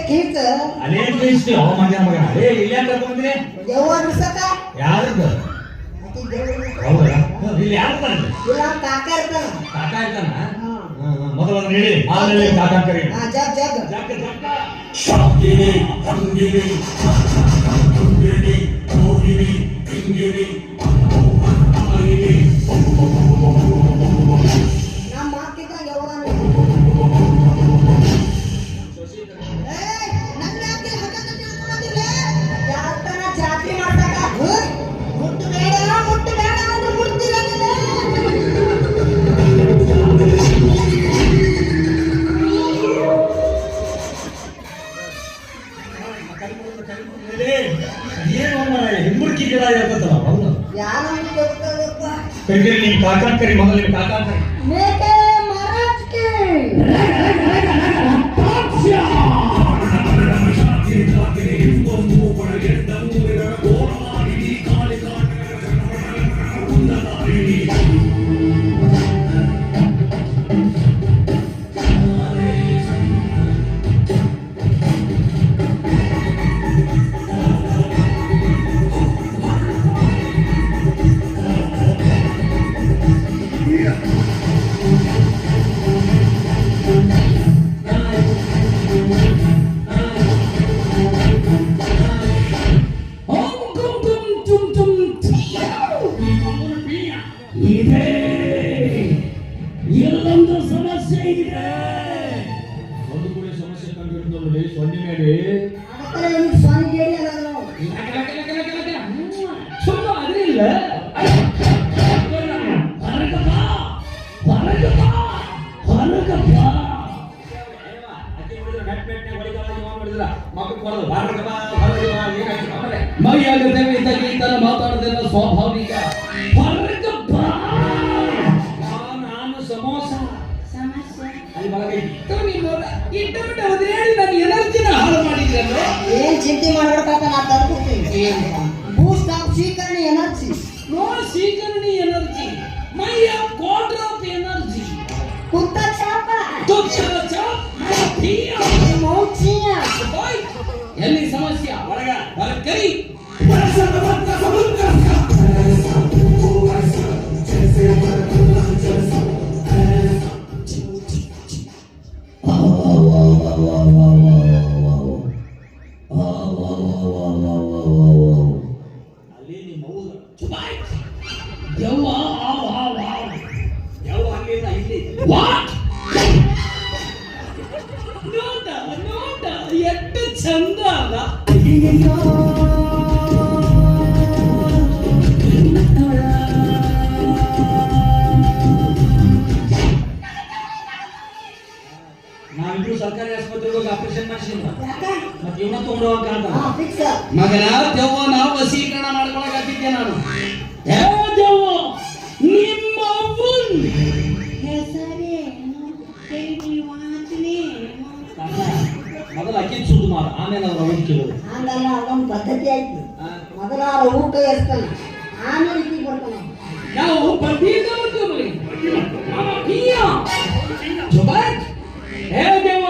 ಕೀರ್ತ ಅದೇ ಕಳಿಸ್ತಿ ಅವ ಮಗ ಮಗ ಏ ಇಲ್ಲ ಕರ್ಕೊಂಡ್ರಿ ಯವ್ವ ಬಿಡ್ಸಕ ಯಾರದ್ದು ಹೌದಾ ಇಲ್ಲಿ ಯಾರು ಬಂದ್ರೆ ಇಲ್ಲ ಕಾಕ ಇರ್ತಾನ ಕಾಕ ಇರ್ತಾನ ಮೊದಲು ಹೇಳಿ ಆಮೇಲೆ ಕಾಕ ಕರಿ ಜಗ್ ಜಗ್ ಜಾಕ ಜಾಕ ಶಾಕಿನಿ ಅಂಗಿನಿ ಅಂಗಿನಿ ಮೋಹಿನಿ ಇಂಗಿನಿ ಅಂಗಿನಿ ನಮ್ಮ ಮಾತಿದ್ದ ಯವ್ವ ಜಾತ್ರೆ ಮಾಡ್ತಾಕ ಮುಟ್ಟು ಬೇಡ ಅಂದ್ರೆ ಮುಡ್ತೀರ ಏನು ಹಿಂಬುಡ್ಕಿ ಗಿಡ ಇರ್ತದಲ್ಲ ಹೌದು ಯಾರು ಗೊತ್ತಾಗಪ್ಪ ಕರಿ ನಿಮ್ ಕಾಕ ಕರಿ ಮೊದಲು ನಿಮ್ ಕಾಕ ಕರಿ ಮೇಕೆ ಮಹಾರಾಜ್ ಕೆ ಎಲ್ಲೊಂದು ಸಮಸ್ಯೆ ಇದೆ. ಒಂದು ಕೂಡ ಸಮಸ್ಯೆ ಕಂಡಿರುತ್ತದೆ ಸೊನ್ನೆ ಮೇಲೆ ಸುಮ್ಮ ಅದಿಲ್ಲ ಮಾತಾಡೋದೆಲ್ಲ ಸ್ವಾಭಾವಿಕ. ನಾನು ಸಮೋಸ ಎನರ್ಜಿನ ಹಾಳು ಮಾಡಿದ್ರಲ್ಲ. ಏನ್ ಚಿಂತೆ ಮಾಡ್ಬೇಕಂತ ನಾ ತರ್ಕೊಡ್ತೀನಿ ಬೂಸ್ಟ್ ಆಫ್ ಶೀಕರಣಿ ಎನರ್ಜಿ ನೋ ಶೀಕರಣಿ ಎನರ್ಜಿ ಮೈಯ ಕ್ವಾರ್ಟರ್ ಆಫ್ ಎನರ್ಜಿ ಕುತ್ತ ಚಾಪ ಎಲ್ಲಿ ಸಮಸ್ಯೆ ಒಳಗ ಕರಿ ಅಲ್ಲಿ ನಿಮ್ಮ ಊರು ಯವ್ವ ಯಾವ ಅಲ್ಲಿಂದ ಇಲ್ಲಿ ವಾಟ್ ನೋಟ ಎಷ್ಟು ಚಂದ ಅಲ್ಲ. ನಾವಿಬ್ರು ಸರ್ಕಾರಿ ಆಸ್ಪತ್ರೆಗೆ ಹೋಗಿ ಆಪರೇಷನ್ ಮಾಡಿಸಿದ್ವಿ ಮತ್ತೆ ಇವನ್ನ ತಗೊಂಡು ಹೋಗಂತ ಮಗನ ದೆವ್ವ ನಾವು ವಶೀಕರಣ ಮಾಡ್ಕೊಳಕತ್ತಿದ್ದೆ ನಾನು. ಹೇ ದೆವ್ವ ನಿಮ್ಮ ಅವ್ವನ್ ಮೊದಲು ಅಕ್ಕಿ ಸುದ್ದು ಮಾಡ ಆಮೇಲೆ ಅವ್ರ ಅವ್ರು ಕೇಳೋದು ಹಂಗಲ್ಲ ಅದೊಂದು ಪದ್ಧತಿ ಆಯ್ತು ಮೊದಲ ಅವ್ರ ಊಟ ಎಸ್ತಾನೆ ಆಮೇಲೆ ಇಲ್ಲಿ ಬರ್ತಾನೆ ನಾವು ಬಂದಿದ್ದ ಹೇ ದೇವ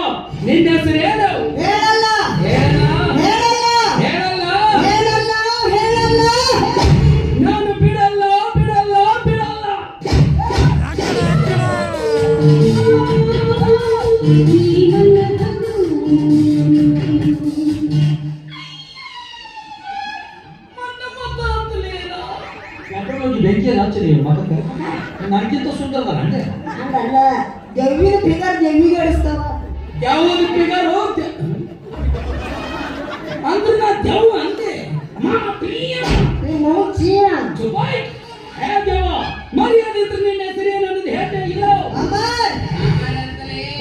ನಿನ್ನ ಹೆಸರು ಏನು? ಹೇಳಲ್ಲ ಹೇಳಲ್ಲ ಹೇಳಲ್ಲ ಹೇಳಲ್ಲ ಹೇಳಲ್ಲ ಹೇಳಲ್ಲ ನಾನು ಬಿಡಲ್ಲ ಬಿಡಲ್ಲ ಬಿಡಲ್ಲ. ಬೆಂಕಿ ಹಚ್ಚರಿ ಮಗಕ್ಕೆ ನನಗಿಂತ ಸುಂದರ ಅಂದ್ರೆ ಹಂಗಲ್ಲ ದೆವ್ವಿನ ಫಿಗರ್ ದೆವ್ವಿಗೆ ಆಡಿಸ್ತಾವ ಯಾವುದು ಫಿಗರ್ ಅಂದ್ರೆ ನಾ ದೆವ್ವ ಅಂದೆ ನಾವು ಚೀನ ಜುಬಾಯ್. ಹೇ ದೇವ ಮರ್ಯಾದೆ ಇದ್ರೆ ನಿನ್ನ ಹೆಸರು ಏನು ಅನ್ನೋದು ಹೇಳ್ತಾ ಇಲ್ಲ. ಅಮರ್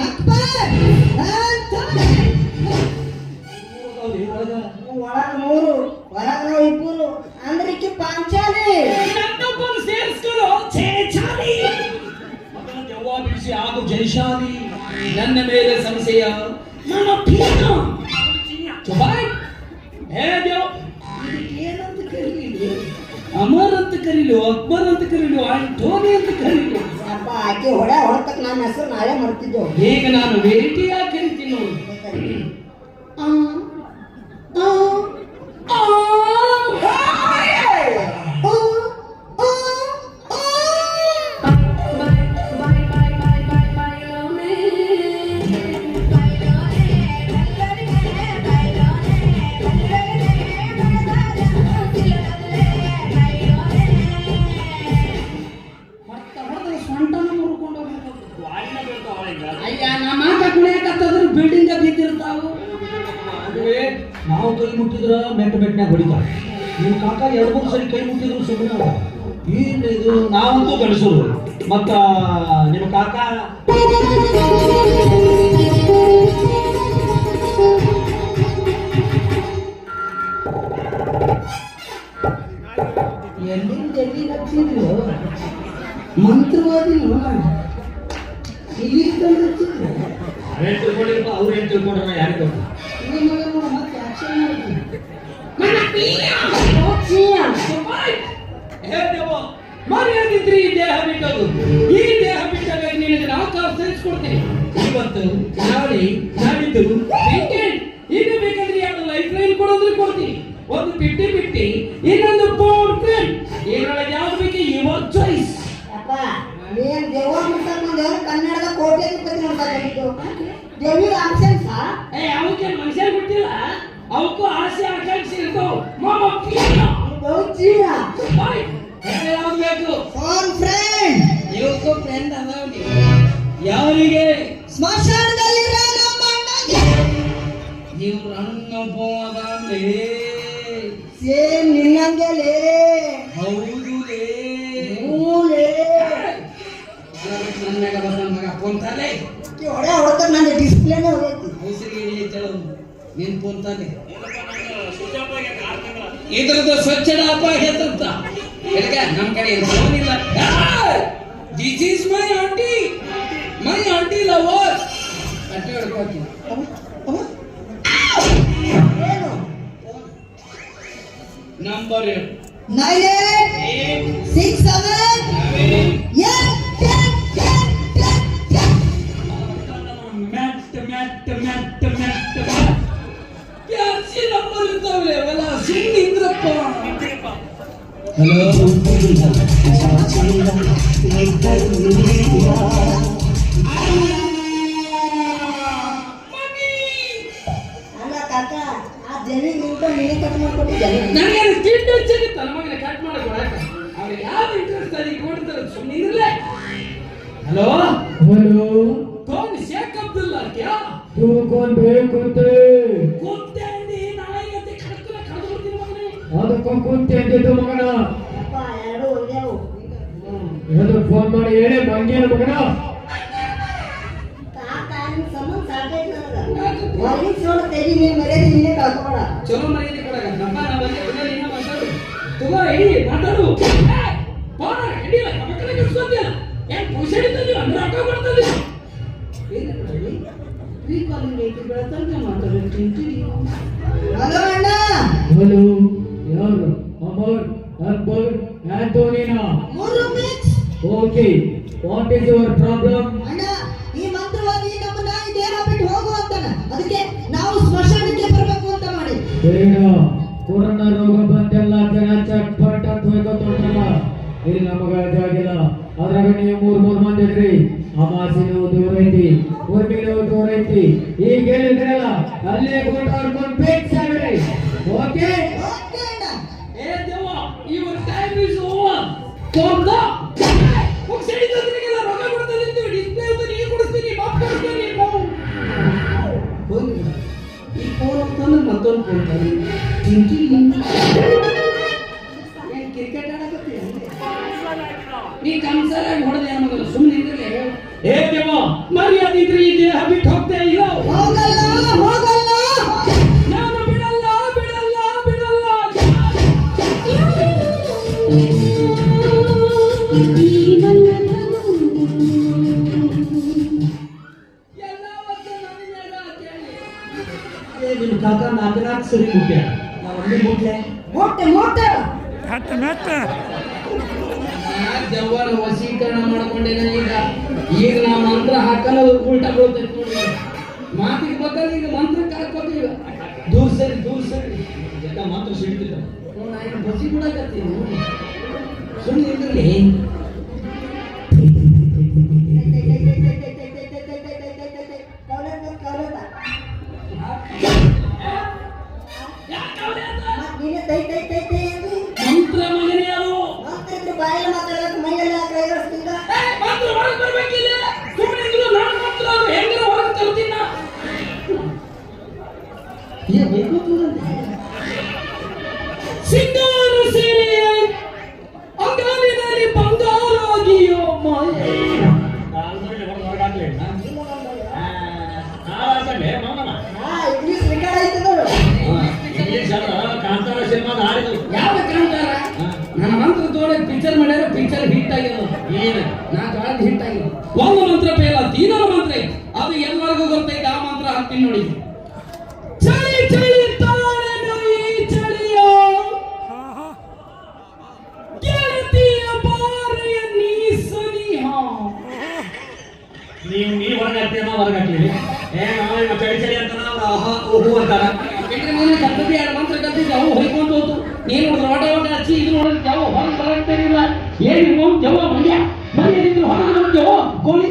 ಅಕ್ಬರ್ ಒಳಗ 3 ಹೊರಗ 2 ಅಂದ್ರೆ ಈಕೆ ಪಾಂಚಾಲಿ ನನ್ನೊಬ್ಬನು ಸೇರಿಸ್ಕೊಳ್ಳೋ ಛೇಚಾಲಿ. ಮಗನ ದೆವ್ವ ಬಿಡಿಸಿ ಆಗು ಜೈಶಾಲಿ ನನ್ನ ಮೇಲೆ ಸಂಶಯ ನನ್ನ ಪೀನ ಜುಬಾಯ್. ಹೇ ದೇವ ಏನಂತ ಕರೀಲಿ ಅಮರ್ ಅಂತ ಕರೀಲು, ಅಕ್ಬರ್ ಅಂತ ಕರೀಲು, ಆಂಟೋನಿ ಅಂತ ಕರೀಲು. ಅಪ್ಪ ಆಕೆ ಹೊಡತಕ್ಕ ನನ್ನ ಹೆಸರು ನಾವೇ ಮಾಡ್ತಿದ್ದೆವು ಈಗ ನಾನು ವೆರೈಟಿಯಾಗಿ ಕರಿತೀನಿ. ಅಯ್ಯ ನಮ್ಮ ಮಾತ ಕುಣಿಯಕತ್ತದ್ರ ಬಿಲ್ಡಿಂಗ್ ಬಿದ್ದಿರ್ತಾವು. ಅದುವೇ ನಾವು ಕೈ ಮುಟ್ಟಿದ್ರ ಮೆಟ್ನ್ಯಾಗ ಹೊಡಿತಾವೆ. ನೀವು ಕಾಕ 2-3 ಸರಿ ಕೈ ಮುಟ್ಟಿದ್ರು ಸುಮ್ಮನೆ ಏನು ಇದು, ನಾವಂತೂ ಗಣಿಸೋರು. ಮತ್ತ ನಿಮ್ಮ ಕಾಕ ಎಲ್ಲಿಂದ ಎಲ್ಲಿಗೆ ಹಚ್ಚಿದ್ರು ಮಂತ್ರವಾದಿ ಇಲ್ಲಿ ತಂದು ಹಚ್ಚಿದ್ರು. ಅವ್ರೇನು ತಿಳ್ಕೊಂಡಿರ್ಪ, ಅವ್ರೇನು ತಿಳ್ಕೊಂಡ್ರ ಯಾರಿಗೆ ಗೊತ್ತು. ಮತ್ತೆ ಆಕ್ಷನ್ ಮಾಡ್ತೀನಿ. ಮರ್ಯಾದಿದ್ರಿ ಈ ದೇಹ ಬಿಟ್ಟದು. ಈ ದೇಹ ಬಿಟ್ಟಾಗ ನಿನಗೆ ನಾಲ್ಕು ಸೇರಿಸ್ಕೊಡ್ತೀನಿ. ಇವತ್ತು ನಾಳೆ ನಾಡಿದ್ದು ವೀಕೆಂಡ್ ಇನ್ನು ಬೇಕಾದ್ರೆ 2 ಲೈಫ್ ಲೈನ್ ಕೊಡೋದ್ರೆ ಕೊಡ್ತೀನಿ. ಒಂದು 50-50, ಇನ್ನೊಂದು ಪೌಂಡ್ ಫ್ರೆಂಡ್. ಇದರೊಳಗೆ ಯಾವ್ದು ಬೇಕು ಯುವರ್ ಚಾಯ್ಸ್. ಅಪ್ಪ ನೀನ್ ದೇವ್ರ ಮುಟ್ಟಾಕೊಂಡು ಕನ್ನಡದ ಕೋಟೆ ತಿಪ್ಪತಿ ನೋಡ್ತಾ ದೇವಿಗೆ ಆಕ್ಷನ್ಸ ಅವಕ್ಕೆ ಮನುಷ್ಯ ಬಿಟ್ಟಿಲ್ಲ, ಅವಕ್ಕೂ ಆಸೆ ಆಕಾಂಕ್ಷೆ ಇರ್ತಾವ. ಯಾವ್ದು ಬೇಕು? ಫೋನ್ ಫ್ರೆಂಡ್ ಇವಕ್ಕೂ ಫ್ರೆಂಡ್ ಅದಾವ. ಯಾರಿಗೆ? ಸ್ಮಶಾನದಲ್ಲಿರೋ ನಮ್ಮ ಅಣ್ಣಗೆ. ಇವ್ರು ಅಣ್ಣೊಬ್ಬ ಅದಾನ್ಲೇ. ಸೇಮ್ ನಿನ್ನಂಗೆಲೇ. ಹೌದುಲೇ. ಮೂಲೆ ನನ್ನ ಮಗ ಬಸ್ ಮಗ ಫೋನ್ ತಾಲೆ ಹೊಡೆ ಹೊಡ್ತಾರೆ. ನನ್ನ ಡಿಸ್ಪ್ಲೇನೇ ಹೋಗೈತಿ. ಉಸಿರಿಗೆ ನಿನ್ ಫೋನ್ ತಾಲೆ ಇದ್ರದ್ದು ಸ್ವಚ್ಛದ ಅಪಾಯ ಅಂತ ಎಲ್ಗ ನಮ್ಮ ಕಡೆ ಫೋನ್ ಇಲ್ಲ. This is my aunty lover. ಕಟ್ಟೆ ಹೊಡ್ಕೋತೀನಿ. ಏನು ನಂಬರ್ 9867 ಯಾಸಿ ನಂಬರ್ ಇರ್ತಾವಲೆ ಅವೆಲ್ಲ ಸುಮ್ಮನೆ ಇದ್ರಪ್ಪ. ಹಲೋ ಅಲ್ಲ ಕಾಕ, ಆ ಜನಿಗೆ ಊಟ ನೀನೇ ಕಟ್ ಮಾಡ್ಕೊಟ್ಟಿದ್ದೆ. ನನಗೆ ತಿಂಡಿ ಹಚ್ಚಿತ್ತು ನನ್ನ ಮಗನ ಕಟ್ ಮಾಡಕ್ ಬರಾಕ. ಅವ್ರಿಗೆ ಯಾವ ಇಂಟ್ರೆಸ್ಟ್ ಅಲ್ಲಿ ಕೊಡ್ತಾರೆ ಸುಮ್ಮನೆ ಇರಲೇ. ಹಲೋ कौन शेख अब्दुल्ला क्या? तू कौन बे कुत्ते? कुत्ते अंडी ನಾಯಿಗತ್ತೆ ಕಡಕಲ ಕಡದು ಬಿಡ್ತೀನಿ ಮಗನೇ. ಅದಕ್ಕೆ ಕುತ್ತೆ ಅಂದಿದ್ದು ಮಗನ. ಅಪ್ಪ ಎರಡು ಒಂದೇವು. ಅದು ಫೋನ್ ಮಾಡಿ ಹೇಳಿ ಮಂಗೇನ ಮಗನ. ಕಾಕ ನಿನ್ ಸಂಬಂಧ ಸಾಕೈತೆ ನನಗೆ. ಹೊರಗಿನ ಸೋಡ ತೆಗಿ, ನೀನ್ ಮರ್ಯಾದೆ ನೀನೇ ಕಳ್ಕೊಬೇಡ. ಚಲೋ ಮರ್ಯಾದೆ ಕೊಡಗ ನಮ್ಮ ನಾ ಬಂದೆ ಬಿಡ ನಿನ್ನ ಮಾತಾಡು. ತಗೋ ಇಡಿ ಮಾತಾಡು. ಫೋನ್ ಹಿಡಿಯಲ್ಲ ಕಮಕಲ ಕಳ್ಸ್ಕೊತೀಯ. ಏನ್ ಪುಷಡಿತ ನೀವು ಅಂದ್ರೆ ಆಟ ಮಾಡ್ತದೆ. ಹಲೋ ಅಣ್ಣ. ಹಲೋ ಯಾರು? ಅಮರ್, ಅಕ್ಬರ್, ಆಂಟೋನಿನಾ? 3 mix. Okay, what is your problem? ಅಣ್ಣ, ಈ ಮಂತ್ರವಾದಿ ನಮ್ಮನ್ನ ಈ ದೇಹ ಬಿಟ್ಟು ಹೋಗು ಅಂತಾನ. ಅದಕ್ಕೆ ನಾವು ಸ್ಮಶಾನಕ್ಕೆ ಬರಬೇಕು ಅಂತ ಮಾಡಿ. ಬೇಡ, ಕೊರೋನಾ ರೋಗ ಬಂದೆಲ್ಲ ಜನ ಚಟ್ಪಟ್ ಅಂತ ಹೋಯ್ಕೋತಲ್ಲ. ಇಲ್ಲಿ ನಮಗ ಆಗಿಲ್ಲ. ಅದ್ರಾಗ ನೀವು 3 ಮಂದಿ ಇದ್ರಿ. ಅಮಾಸಿನೂ ದೂರ ಐತಿ, ಊರ್ಮಿನೂ ದೂರ ಐತಿ. ಈಗ ಹೇಳಿದ್ರಲ್ಲ ಅಲ್ಲೇ ಕೊಟ್ಟು ಅವ್ರ್ಕೊಂಡ್ ಬೇಕ್ ಸಾಗ್ರಿ. ಓಕೆ ಓಕೆ ಅಣ್ಣ. ಏ ದೇವ ಯುವರ್ ಟೈಮ್ ಇಸ್ ಓವರ್. ತೋರ್ದ ಪುಷಡಿತ ನಿನಗೆಲ್ಲ ರೋಗ ಕೊಡ್ತದೆ ಅಂತ ಡಿಸ್ಪ್ಲೇ ಅಂತ ನೀನು ಕೊಡ್ತೀನಿ ಮಾಪ್ ಕೊಡ್ತೀನಿ ನಾವು. ಫೋನ್ ಈ ಫೋನ್ ಅಂತಂದ್ರೆ ಮತ್ತೊಂದು ಫೋನ್ ತರಿ ತಿಂತಿ ಏನ್ ಕ್ರಿಕೆಟ್ ಆಡಕತ್ತೀಯ ನೀ ಕನ್ಸರಾಗಿ ಹೊಡೆದ ಮಗನ ಸುಮ್ಮನೆ ಇದ್ರೆ ಏ ದೇವ ಮರ್ಯಾದೆ ಇದ್ರೆ ಈ ದೇಹ ಬಿಟ್ಟು ಹೋಗ್ತಾ ಇಲ್ಲ. ಹೋಗಲ್ಲ ಹೋಗಲ್ಲ. ನಾನು ಬಿಡಲ್ಲ ಬಿಡಲ್ಲ ಬಿಡಲ್ಲ. ಎಲ್ಲ ವರ್ಷ ನನಗೆ ಕೇಳಿ ನಿಮ್ ಕಾಕ 4 ಸರಿ ಮುಟ್ಟ್ಯ. ನಾವು ಒಂದೇ ಮುಟ್ಲೆ. ಮೊಟ್ಟೆ ಮೊಟ್ಟೆ ದೆವ್ವನ ವಶೀಕರಣ ಮಾಡ್ಕೊಂಡೇನೆ. ಈಗ ನಾವು ಮಂತ್ರ ಹಾಕಲ್ಲ ಉಲ್ಟಾ ಬೀಳ್ತೈತೆ ನೋಡಿ. ಮಾತಿಗೆ ಬೇಕಾದ್ರೆ ಈಗ ಮಂತ್ರಕ್ಕೆ ಹಾಕೋತೀವಿ. ದೂರ ಸರಿ ಎಲ್ಲ ಮಾತ್ರ ಸಿಡ್ತಿದ್ದ ನಾನು ಬಸಿ ಬಿಡಕತ್ತೀನಿ ಸುಮ್ಮನೆ ಇದ್ರಲ್ಲಿ ಮಂತ್ರ ಮಗನೇ ಅದು ಬಾಯಲ್ಲಿ ಮಾತಾಡೋದು ಮೈಯಲ್ಲಿ ಕೈಗಳಿಸ್ತಿದ್ದ ಮಂತ್ರ ಹೊರಗೆ ಬರ್ಬೇಕಿಲ್ಲ ಸುಮ್ಮನೆ ಇದ್ರು ನಾನು ಮಂತ್ರ ಅದು ಹೆಂಗಿರ ಹೊರಗೆ ತರ್ತೀನಿ ನಾ ಸಿಂಗಾರ ಸೀರೆ ಅಂಗಾಲಿನಲ್ಲಿ ಬಂಗಾರಾಗಿಯೋ ಮಾಯೆ ಇಂಗ್ಲೀಷ್ ರೆಕಾರ್ಡ್ ಆಯ್ತು ನೋಡು ಕಾಂತಾರ ಸಿನಿಮಾದ ಹಾಡಿದ್ರು ಯಾವ ಕಾಂತಾರ ನನ್ನ ಮಂತ್ರ ತೋಡೆ ಪಿಕ್ಚರ್ ಮಾಡ್ಯಾರ ಪಿಕ್ಚರ್ ಹಿಟ್ ಆಗಿರೋದು ಏನು ನಾ ಕಾಳದ ಹಿಟ್ ಆಗಿರೋದು ಒಂದು ಮಂತ್ರ ಬೇಡ ತೀನರ ಮಂತ್ರ ಐತಿ ಅದು ಎಲ್ಲರಿಗೂ ಗೊತ್ತೈತೆ ಆ ಮಂತ್ರ ಹಾಕ್ತೀನಿ ನೋಡಿ ಚಳಿ ಚಳಿ ತಾಳೆನು ಈ ಚಳಿಯೋ ಗೆಳತಿಯ ಬಾರೆಯ ನೀ ಸನಿಹ ನೀವು ಹೊರಗಾಗ್ತೀರ ಹೊರಗಾಗ್ತೀವಿ ಚಳಿ ಚಳಿ ಅಂತ ನಾವು ಹೂ ಅಂತಾರ ಕರ್ತವ್ಯ ಎರಡು ಮಂತ್ರ ಕಲ್ತಿದ್ದೆ ಅವು ಹೊಯ್ಕೊಂಡು ಹೋತು ನೀನು ನೋಡಿದ್ರೆ ಒಟ ಹಚ್ಚಿ ಇದು ನೋಡಿದ್ರೆ ಜಾವ ಹೊರಗೆ ಬರಾಕ್ತಾರಿಲ್ಲ ಏನು ಜವ ಮಂಡ್ಯ ಮನೆಯಲ್ಲಿದ್ರು ಹೊರಗೆ ನೋಡ್ತೇವೋ ಕೋಳಿ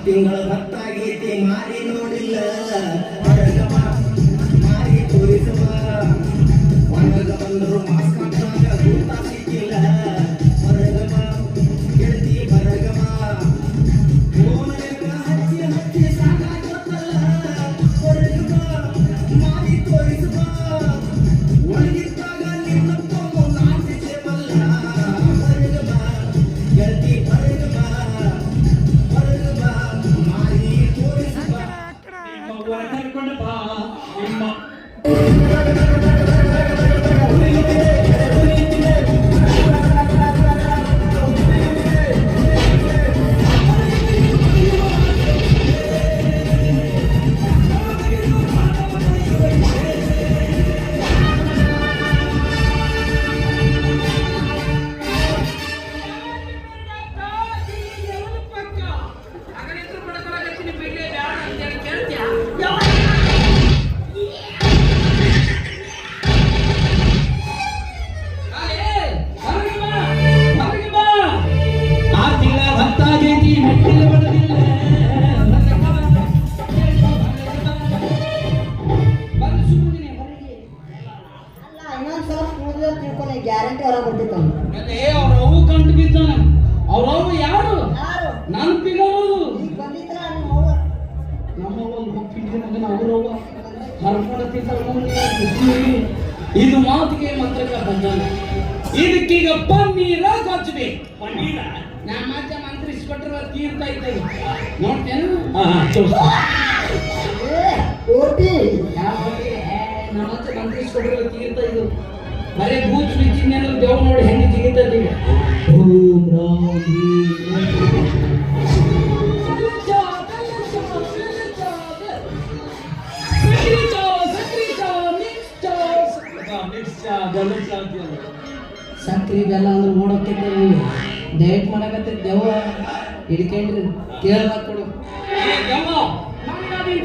ತಿಂಗಳ ಭಕ್ತಾಗೈತಿ ಮಾರಿ ನೋಡಿಲ್ಲ ಹೊರಗವ ಮಾರಿ ತೋರಿಸವ ಹೊರಗ ಬಂದರು ಮಾಸ್ಕ್ ಹಾಕ್ತಾಗ ಗುರ್ತ ಸಿಕ್ಕಿಲ್ಲ ಹೊರಗವ ಗೆಳತಿ ಹೊರಗವ ಫೋನ್ಯಾಗ ಹಚ್ಚಿ ಹಚ್ಚಿ ಸಾಕಾಗ್ತಲ್ಲ ಹೊರಗವ ಮಾರಿ ತೋರಿಸವ ಒಳಗಿದ್ದಾಗ ನಿನ್ನ ತಗೋ ನಾಚಿಸೇವಲ್ಲ ಹೊರಗವ ಗೆಳತಿ ಹೊರಗವ ಕರ್ಕೊಂಡು ಬಾ ನಿಮ್ಮ ಗ್ಯಾರಂಟಿ ಹೊರ ಬರ್ತಿತ್ತು ಅವ್ರವು ಕಂಡು ಬಿದ್ದಾನ ಅವ್ರವು ಯಾರು ಯಾರು ನಾನು ಪಿಗೋದು ಈಗ ಬಂದಿತ್ತಲ್ಲ ನಿಮ್ಮ ಅವ್ವ ನಮ್ಮವ್ವ ಹೋಗ್ತಿದ್ದೆ ಮಗನ ಅವರವ್ವ ಹರ್ಕೊಳ್ತಿದ್ದ ಇದು ಮಾತಿಗೆ ಮಂತ್ರಕ್ಕೆ ಬಂದಾನೆ ಇದಕ್ಕೀಗ ಪನ್ನೀರ ಕೊಚ್ಚಬೇಕು. ಪನ್ನೀರ ನಮ್ಮ ಅಜ್ಜ ಮಂತ್ರಿಸ್ಕೊಟ್ರೆ ತೀರ್ಥ ಇದ್ದೇವೆ ನೋಡ್ತೇನು. ಕೋಟಿ ಯಾವ ಹೋಗಿ? ನಮ್ಮ ಅಜ್ಜ ಮಂತ್ರಿಸ್ಕೊಟ್ರೆ ತೀರ್ಥ ಇದು ಬರೀ ಭೂತ್ ಬಿಚ್ಚಿನ ದೇವ್ ನೋಡಿ ಹೆಂಗೆ ಜಿಗಿತದೆ. ಓಂ ರಾಮ್ ಸಕ್ರಿ ಬೆಲ್ಲ ಅಂದ್ರೆ ನೋಡೋಕೆ ಡಯಟ್ ಮಾಡಕತ್ತ ದೇವ ಹಿಡ್ಕೊಂಡ್ರಿ ಕೇಳ್ದಾಗ ಕೊಡು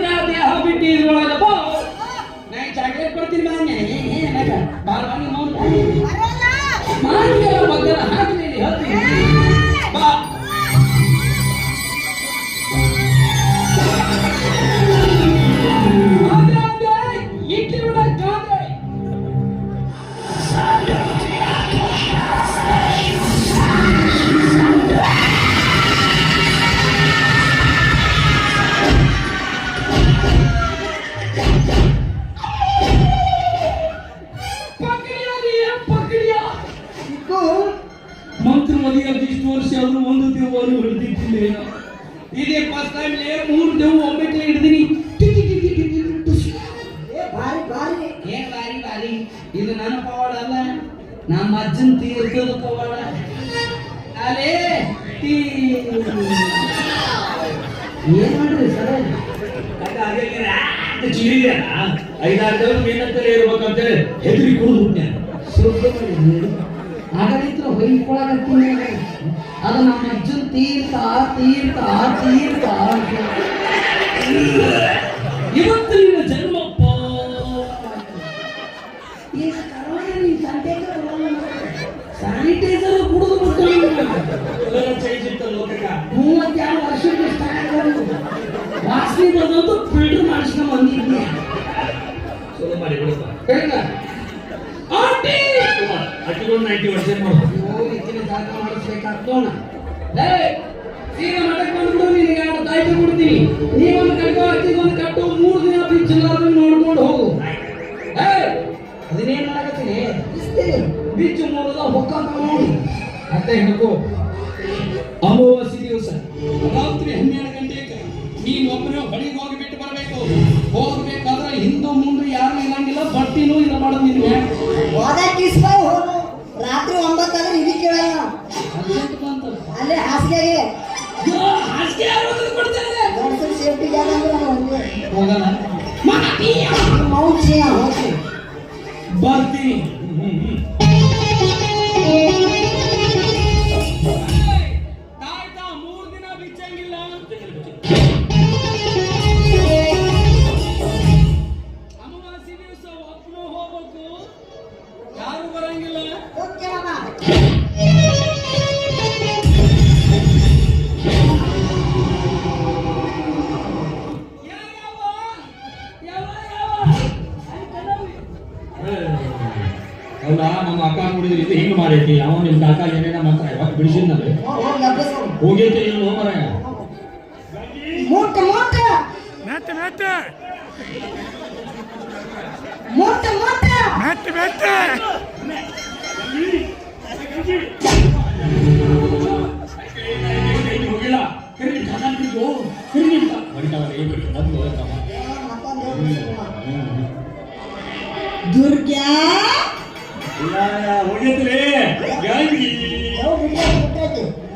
ದೇಹ ಬಿಟ್ಟು ಇದ್ರೊಳಗ ಬಾ ನಾ ಚಾಕ್ಲೇಟ್ ಕೊಡ್ತೀನಿ ಬಾರ ಮಗನ ಹಾಕಲಿ ಹೇಳ್ತೀನಿ ಬಾ. ಇಡ್ಲಿ ಕಾದೆ ಮಂತ್ರ ಮದುವೆ ಇಷ್ಟು ವರ್ಷ ಆದ್ರೂ ಒಂದು ದೇವರು ಹಿಡಿದಿಟ್ಟಿಲ್ಲ. ಇದೇ ಫಸ್ಟ್ ಟೈಮ್ 3 ದೇವು ಒಮ್ಮೆಟ್ಲೆ ಹಿಡಿದಿನಿ. ಭಾರಿ ಭಾರಿ ಏನ್ ಬಾರಿ ಬಾರಿ ಇದು ನನ್ನ ಪವಾಡ ಅಲ್ಲ, ನಮ್ಮ ಅಜ್ಜನ್ ತೀರ್ಥದ ಪವಾಡ. ಅಲೇ ಏನ್ ಮಾಡ್ರಿ ಸರ್? ಐದಾರು ದೇವ್ರು ಮೇನಂತಲೇ ಇರ್ಬೇಕಂತೇಳಿ ಹೆದರಿ ಕುಡಿದು ಬಿಟ್ಟೆ. ಶುದ್ಧ ಮಾಡಿದ್ರಿ ಆಗಲಿತ್ರ ಹೊಯ್ಕೊಳಕತ್ತೀನಿ. ಅದು ನಮ್ಮ ಅಜ್ಜನ್ ತೀರ್ಥ ತೀರ್ಥ ತೀರ್ಥ. ಇವತ್ತು ನಿನ್ನ ಜನ್ಮಪ್ಪ. ಈಗ ಕರೋನಾ ನೀನ್ ಸ್ಯಾನಿಟೈಸರ್ ಕುಡಿದು ಬಿಟ್ಟು 32 ವರ್ಷಕ್ಕೆ ವಾಸನೆ ಬಂದಂತೂ ಫಿಲ್ಟರ್ ಮಾಡಿಸ್ಕೊಂಡ್ ಬಂದಿದ್ನಿ. ಸುಳ್ಳು ಮಾಡಿ ಬಿಡಪ್ಪ. ಅಕ್ಕಿಗೊಂದು 90 ವರ್ಷ ಮಾಡ್ಬೋದು. ಹೆಚ್ಚಿನ ಜಾಗ ಮಾಡಿಸ್ಬೇಕಾಗ್ತೋಣ. ಸೀರೆ ಮಠಕ್ಕೆ ಬಂದ್ಬಿಡು, ನಿನಗೆ 2 ತಾಯ್ತು ಕೊಡ್ತೀನಿ. ನೀವೊಂದು ಕಟ್ಕೋ, ಅಕ್ಕಿಗೊಂದು ಕಟ್ಟು, 3 ದಿನ ಬಿಚ್ಚಲಾರ್ದು ನೋಡ್ಕೊಂಡು ಹೋಗು. ಅದನ್ನೇನ್ ಮಾಡಕತ್ತೀನಿ? ಬಿಚ್ಚು ಮೂರದ ಹೊಕ್ಕ ನೋಡಿ ಅತ್ತೆ ಹಿಡ್ಕೋ. ಅಮಾವಾಸ್ಯೆ ದಿವಸ ರಾತ್ರಿ 12 ಗಂಟೆಗೆ ನೀನು ಒಬ್ಬನೇ ಹೊಳಿಗೆ ಹೋಗಿ ಬಿಟ್ಟು ಬರಬೇಕು. ಹೋಗ್ಬೇಕಾದ್ರೆ ಹಿಂದೂ ಮುಂದೆ ಯಾರು ಇರಂಗಿಲ್ಲ, ಬಟ್ಟಿನೂ ಇಲ್ಲ ಮಾಡೋದು. ನಿನ್ಗೆ ಹೋಗು ರಾತ್ರಿ 9 ಆದ್ರೆ ಇಲ್ಲಿ ಕೇಳಲ್ಲ. ಅಲ್ಲೇ ಹಾಸಿಗೆಗೆ ಹಾಸಿಗೆ ಗಂಡಸರು ಸೇಫ್ಟಿ ಜಾಗ ಅಂದ್ರೆ ಹೋಗಲ್ಲ. ಮೌಂಟ್ ಹೋಗಿ ಬರ್ತೀನಿ. ತಾಯ್ತಾ 3 ದಿನ ಬಿಚ್ಚಂಗಿಲ್ಲ. ಅಮಾವಾಸ್ಯೆ ದಿವಸ ಒಬ್ಬನು ಹೋಗ್ಬೇಕು, ಯಾರು ಬರಂಗಿಲ್ಲ. ಓಕೆ ಬಾಬಾ ಅಲ್ಲ ನಮ್ಮ ಅಕ್ಕ ನೋಡಿದ್ರೆ ಇದು ಹಿಂಗೆ ಮಾಡೈತಿ. ಅವ ನಿಮ್ಮ ಕಾಕ ಏನೇನ ಮಾತ್ರ ಯಾವತ್ತು ಬಿಡಿಸಿದ್ನಲ್ಲಿ ಹೋಗಿ ಅಭ್ಯಾಸ ಹೋಗೈತೆ ಏನು ಮರ ಮೂಟ ಮೂಟ ಮೆಟ್ಟ ಮೆಟ್ಟ ಮೂಟ ಮೂಟ ಮೆಟ್ಟ ಮೆಟ್ಟ ಹೋಗಿಲ್ಲ. ಕರಿ ಕಾಕ ಬಿಟ್ಟು ಕರಿ ಹೊಡಿತಾವಲ್ಲ ಏನು ಬಿಟ್ಟು ಮೊದಲು ದುರ್ಗ್ಯಾ ಹೋಗೈತ್ರಿ ಗಾಳಿ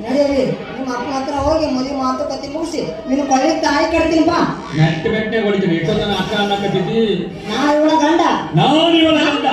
ನಡೆಯಲಿ. ನಿಮ್ಮ ಅಪ್ಪನ ಹತ್ರ ಹೋಗಿ ಮದುವೆ ಮಾತುಕತೆ ಮುಗಿಸಿ ನೀನು ಕೊಳ್ಳಿ ತಾಯಿ ಕಟ್ತೀನಿ ಬಾ. ನೆಟ್ಟ ಬೆಟ್ಟೆ ಹೊಡಿತೀನಿ. ಎಷ್ಟೊತ್ತನ ಅಕ್ಕ ಅನ್ನಕತ್ತಿದ್ದಿ. ನಾ ಇವಳ ಗಂಡ ನಾನು ಇವಳ ಗಂಡ.